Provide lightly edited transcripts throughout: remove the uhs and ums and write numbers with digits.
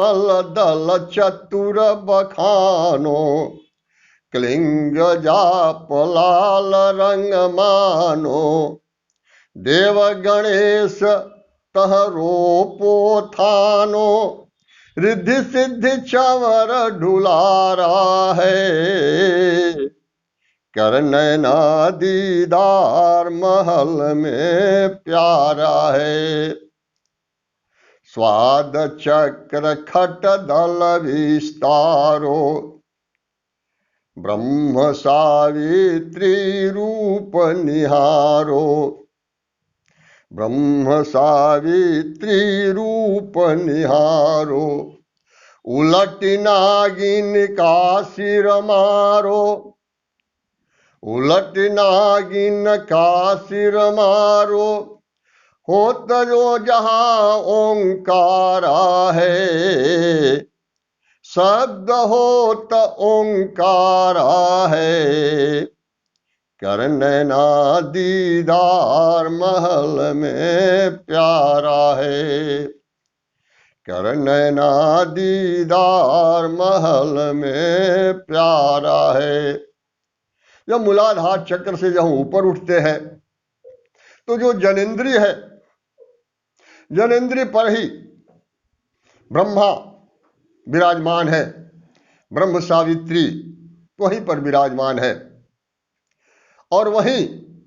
कमल दल चतुर बखानो, क्लिंग जाप लाल रंग मानो, देव गणेश तह रूपो थानो, रिद्धि सिद्धि चवर ढुलारा है, कर नैना दीदार महल में प्यारा है। स्वाद चक्र खट दल विस्तारो, ब्रह्म सावित्री रूप निहारो, ब्रह्म सावित्री रूप निहारो, उलट नागिन का सिर मारो, उलट नागिन का सिर मारो, होत जो जहां ओंकारा है, शब्द होत ओंकारा है, कर नैना दीदार महल में प्यारा है, कर नैना दीदार महल में प्यारा है। जब मूलाधार चक्र से जब ऊपर उठते हैं तो जो जनेंद्रिय है, जनेंद्रिय पर ही ब्रह्मा विराजमान है, ब्रह्म सावित्री वहीं पर विराजमान है, और वहीं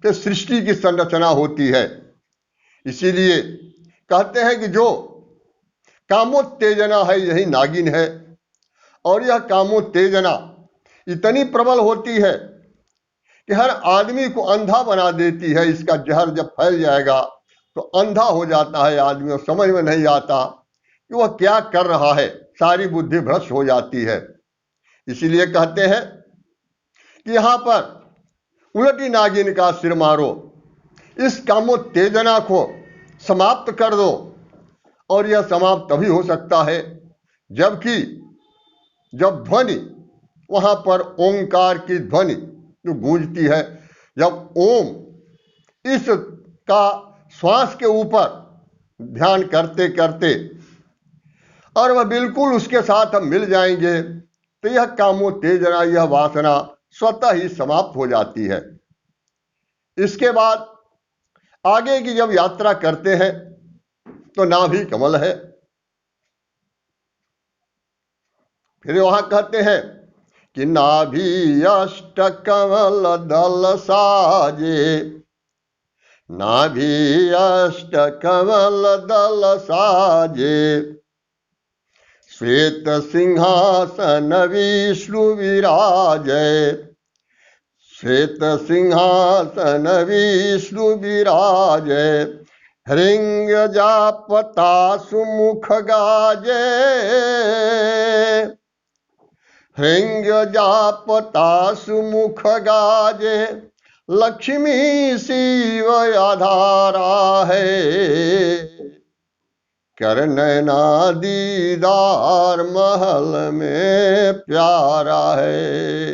पे सृष्टि की संरचना होती है। इसीलिए कहते हैं कि जो कामोत्तेजना है यही नागिन है, और यह कामोत्तेजना इतनी प्रबल होती है कि हर आदमी को अंधा बना देती है। इसका जहर जब फैल जाएगा तो अंधा हो जाता है आदमी, और समझ में नहीं आता कि वह क्या कर रहा है, सारी बुद्धि भ्रष्ट हो जाती है। इसीलिए कहते हैं कि यहां पर उलटी नागिन का सिर मारो, इस कामोत्तेजना को समाप्त कर दो, और यह समाप्त तभी हो सकता है जबकि जब ध्वनि वहां पर ओंकार की ध्वनि जो गूंजती है, जब ओम इस का श्वास के ऊपर ध्यान करते करते और वह बिल्कुल उसके साथ हम मिल जाएंगे तो यह कामोत्तेजना, यह वासना स्वतः ही समाप्त हो जाती है। इसके बाद आगे की जब यात्रा करते हैं तो नाभि कमल है। फिर वहां कहते हैं कि नाभि अष्ट कमल दल साजे, नाभि अष्ट कमल दल साजे, श्वेत सिंहासन विष्णु विराजे, श्वेत सिंहासन विष्णु विराजे, हृंग जापता सुमुख गाजे, हृंग जापता सुमुख गाजे, लक्ष्मी शिव आधारा है, कर नैना दीदार महल में प्यारा है,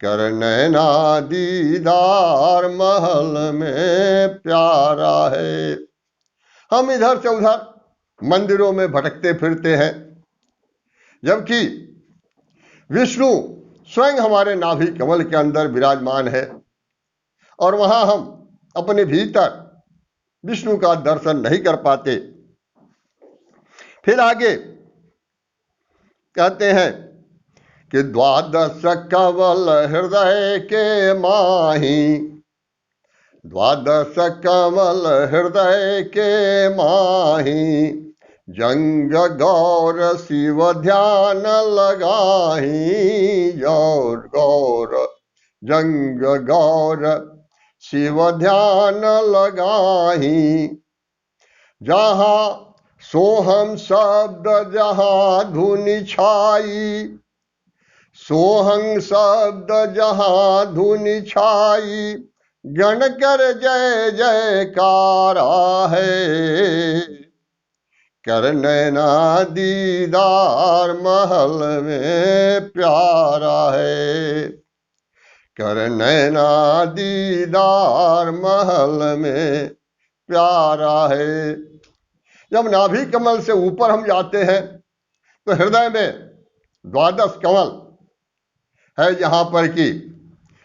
कर नैना दीदार महल में प्यारा है। हम इधर से उधर मंदिरों में भटकते फिरते हैं, जबकि विष्णु स्वयं हमारे नाभि कमल के अंदर विराजमान है, और वहां हम अपने भीतर विष्णु का दर्शन नहीं कर पाते। फिर आगे कहते हैं कि द्वादश कवल हृदय के माही, द्वादश कमल हृदय के माही, जंग गौर शिव ध्यान लगाही, गौर गौर जंग गौर शिव ध्यान लगाही, जहां सोहम शब्द जहां धुनि छाई, सोहं शब्द जहां धुनि छाई, गण कर जय जयकारा है, कर नैना दीदार महल में प्यारा है, कर नैना दीदार महल में प्यारा है। जब नाभि कमल से ऊपर हम जाते हैं तो हृदय में द्वादश कमल है, जहां पर कि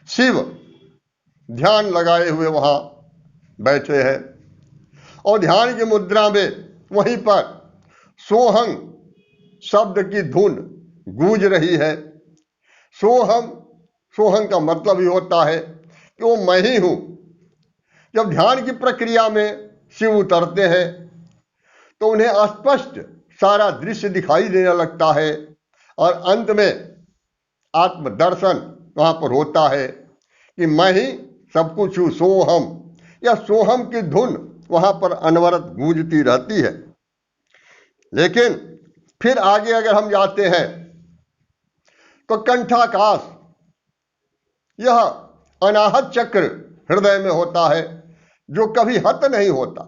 शिव ध्यान लगाए हुए वहां बैठे हैं और ध्यान की मुद्रा में वहीं पर सोहम शब्द की धुन गूंज रही है। सोहम, सोहम का मतलब ही होता है कि वो मैं ही हूं। जब ध्यान की प्रक्रिया में शिव उतरते हैं तो उन्हें स्पष्ट सारा दृश्य दिखाई देने लगता है और अंत में आत्मदर्शन वहां पर होता है कि मैं ही सब कुछ हूं। सोहम, या सोहम की धुन वहां पर अनवरत गूंजती रहती है। लेकिन फिर आगे अगर हम जाते हैं तो कंठाकाश, यह अनाहत चक्र हृदय में होता है जो कभी हत नहीं होता।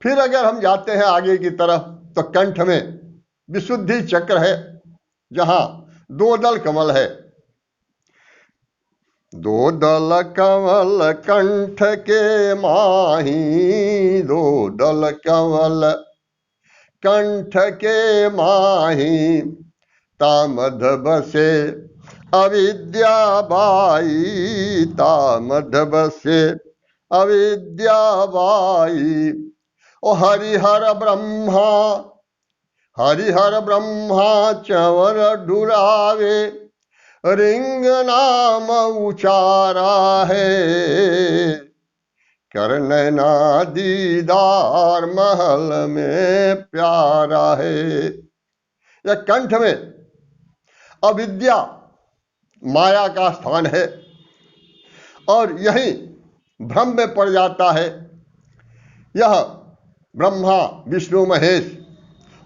फिर अगर हम जाते हैं आगे की तरफ तो कंठ में विशुद्धि चक्र है, जहां दो दल कमल है। दो दल कमल कंठ के माही, दो दल कमल कंठ के माही, तामध बसे अविद्या बाई, तामध बसे अविद्या बाई। ओ हरिहर ब्रह्मा, हरिहर ब्रह्मा चवर डुरावे, रिंग नाम उचारा है, करनैना दीदार महल में प्यारा है। यह कंठ में अविद्या माया का स्थान है और यही भ्रम में पड़ जाता है। यह ब्रह्मा विष्णु महेश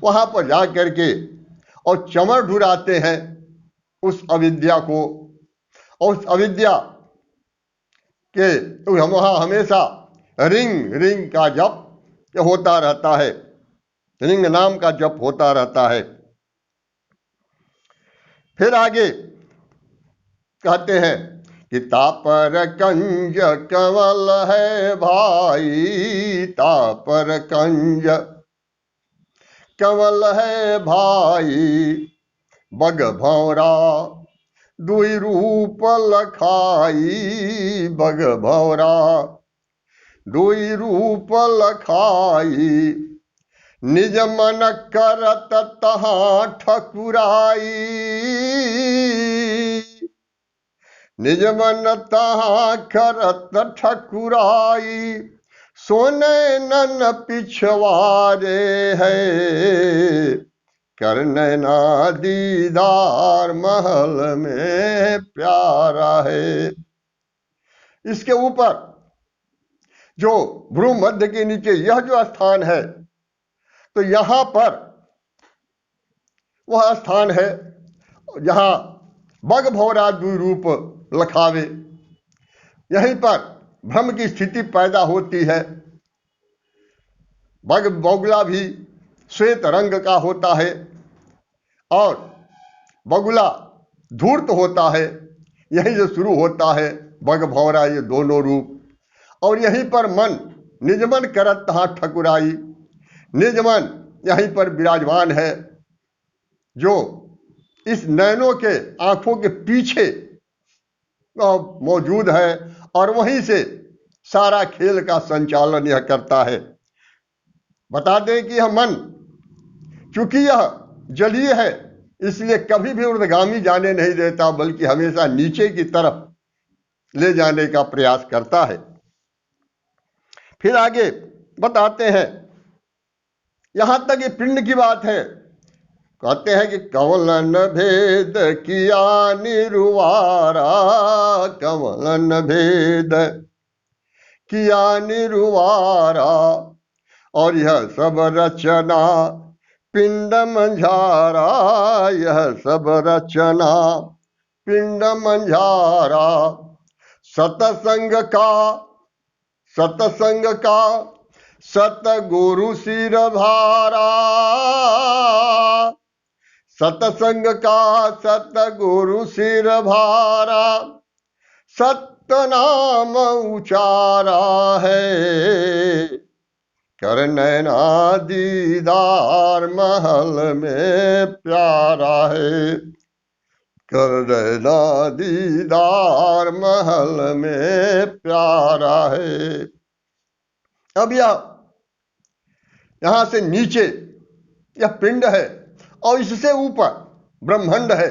वहां पर जा करके और चमर ढुराते हैं उस अविद्या को, और उस अविद्या के वहां हमेशा रिंग रिंग का जप होता रहता है, रिंग नाम का जप होता रहता है। फिर आगे कहते हैं कि तापर कंज कमल है भाई, तापर कंज कमल है भाई, बग भौरा दुई रूप लखाई, बग भौरा दुई रूप लखाई, निज मन करत तहां ठकुराई, निज मन तहां करत ठकुराई, सोने नन पिछवारे है, करनैना दीदार महल में प्यारा है। इसके ऊपर जो भ्रू मध्य के नीचे यह जो स्थान है, तो यहां पर वह स्थान है जहां बग भौरा दुई रूप लखावे। यहीं पर भ्रम की स्थिति पैदा होती है। बग बगुला भी श्वेत रंग का होता है और बगुला धूर्त होता है। यही जो शुरू होता है बग भौरा, ये दोनों रूप। और यहीं पर मन निजमन करत तहां ठकुराई, निजमन यहीं पर विराजमान है जो इस नैनों के आंखों के पीछे मौजूद है और वहीं से सारा खेल का संचालन यह करता है। बता दें कि यह मन, चूंकि यह जलीय है, इसलिए कभी भी ऊर्ध्वगामी जाने नहीं देता, बल्कि हमेशा नीचे की तरफ ले जाने का प्रयास करता है। फिर आगे बताते हैं, यहां तक ये पिंड की बात है। कहते हैं कि कमलन भेद किया निरुवारा, कमलन भेद किया निरुवारा, और यह सब रचना पिंड मंझारा, यह सब रचना पिंड मंझारा, सतसंग का, सतसंग का सतगुरु सिर भारा, सतसंग का सतगुरु सिर भारा, सत्य नाम उचारा है, कर नैना दीदार महल में प्यारा है, कर नैना दीदार महल में प्यारा है। अब यहां से नीचे यह पिंड है और इससे ऊपर ब्रह्मांड है।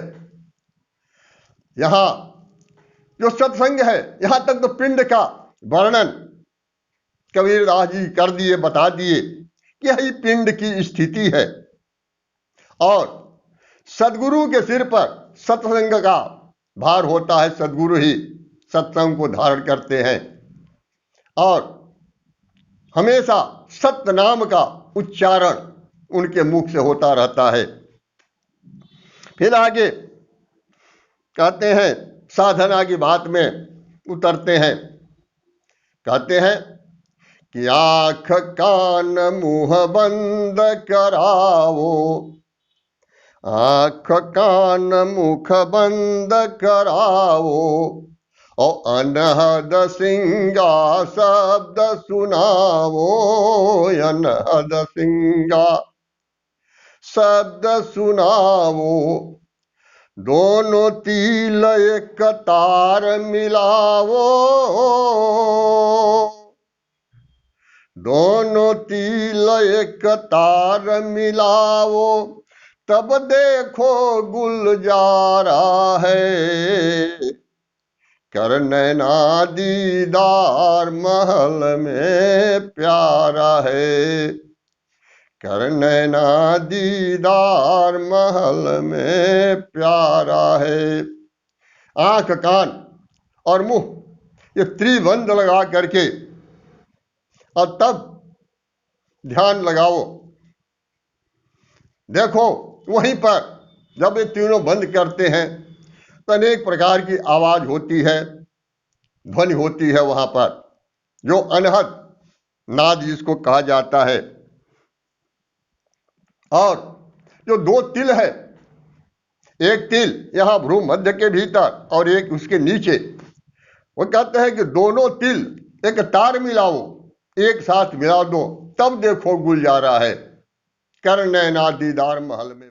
यहां जो सत्संग है, यहां तक तो पिंड का वर्णन कबीरदास जी कर दिए, बता दिए कि यही पिंड की स्थिति है। और सदगुरु के सिर पर सत्संग का भार होता है, सदगुरु ही सत्संग को धारण करते हैं और हमेशा सत्य नाम का उच्चारण उनके मुख से होता रहता है। फिर आगे कहते हैं, साधना की बात में उतरते हैं। कहते हैं कि आँख कान मुंह बंद कराओ, आँख कान मुख बंद कराओ, और अनहद सिंगा शब्द सुनाओ, अनहद सिंगा शब्द सुनाओ। दोनों तिल एक तार मिलाओ, दोनों तिल एक तार मिलाओ, तब देखो गुलजारा है। कर नैना दीदार महल में प्यारा है, कर नैना दीदार महल में प्यारा है। आंख कान और मुंह ये त्रिबंध लगा करके और तब ध्यान लगाओ। देखो वहीं पर जब ये तीनों बंद करते हैं तो अनेक प्रकार की आवाज होती है, ध्वनि होती है वहां पर, जो अनहद नाद जिसको कहा जाता है। और जो दो तिल है, एक तिल यहां भ्रू मध्य के भीतर और एक उसके नीचे, वो कहते हैं कि दोनों तिल एक तार मिलाओ, एक साथ मिला दो, तब देखो गुलजारा है। कर नैना दीदार महल में